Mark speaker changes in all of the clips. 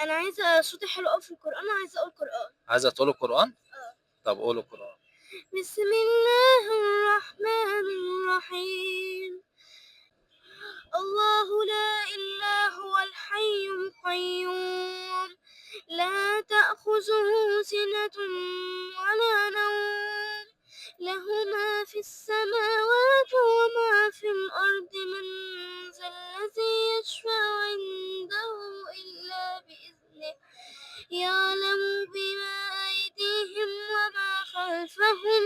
Speaker 1: أنا عايزة صوتي حلو أوي في القرآن، عايزة أقول قرآن.
Speaker 2: عايزة تقولي قرآن؟
Speaker 1: آه.
Speaker 2: طب قولي قرآن.
Speaker 1: بسم الله الرحمن الرحيم. الله لا إله هو الحي القيوم لا تأخذه سنة ولا نوم له ما في السماوات وما في الأرض من ذا الذي يشفع عنده إلا بإذنه يعلم بما أيديهم وما خلفهم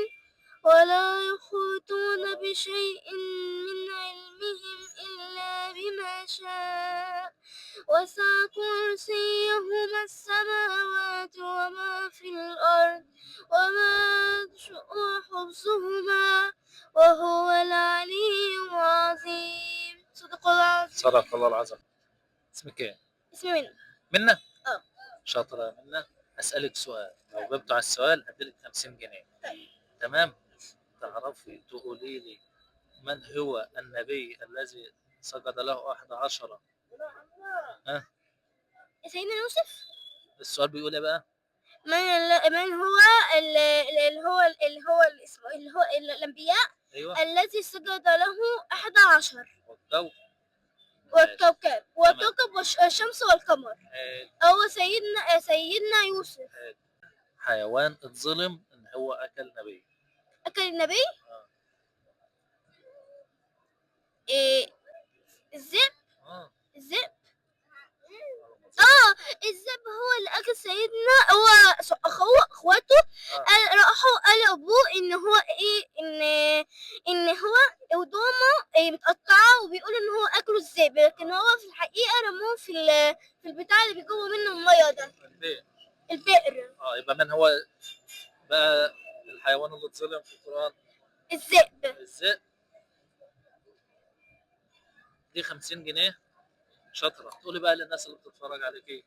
Speaker 1: ولا يحيطون بشيء من علمهم إلا بما شاء وسع كرسيه السماوات وما في الأرض وما حفظهما وهو العلي العظيم. صدق الله العظيم.
Speaker 2: صدق الله العظيم. اسمك ايه؟
Speaker 1: اسمي منى.
Speaker 2: منى؟
Speaker 1: اه.
Speaker 2: شاطرة يا منى. هسألك سؤال، لو جبت على السؤال هديلك 50 جنيه. تمام؟ تعرفي تقولي لي من هو النبي الذي سجد له 11؟ ها؟
Speaker 1: سيدنا يوسف.
Speaker 2: السؤال بيقول ايه بقى؟
Speaker 1: من هو اللي هو الأنبياء
Speaker 2: ايوه.
Speaker 1: الذي سجد له 11
Speaker 2: والجو.
Speaker 1: والكوكب والشمس والقمر.
Speaker 2: حلو.
Speaker 1: هو سيدنا يوسف.
Speaker 2: حلو. حيوان اتظلم ان هو اكل نبي.
Speaker 1: أكل النبي.
Speaker 2: اه.
Speaker 1: إيه الذئب.
Speaker 2: اه.
Speaker 1: الذئب. الذئب هو اللي أكل سيدنا هو اخواته. راحوا قالوا ابوه ان هو ايه ان هو هدومه متقطعه وبيقولوا ان هو اكلوا الذئب، لكن هو في الحقيقه رموه في البتاع اللي بيجيبوا منه الميه ده. البئر.
Speaker 2: يبقى من هو بقى الحيوان اللي اتظلم في القرآن؟
Speaker 1: الذئب.
Speaker 2: الذئب. دي 50 جنيه. شاطرة. تقولي بقى للناس اللي بتتفرج عليك ايه؟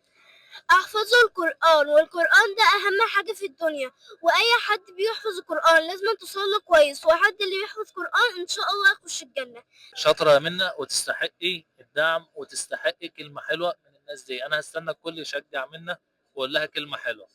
Speaker 1: احفظوا القرآن، والقرآن ده أهم حاجة في الدنيا، وأي حد بيحفظ القرآن لازم تصلي كويس، وحد اللي يحفظ قرآن إن شاء الله يخش الجنة.
Speaker 2: شاطرة يا منى، وتستحقي الدعم وتستحقي كلمة حلوة من الناس دي. أنا هستنى الكل يشجع منى وأقول لها كلمة حلوة.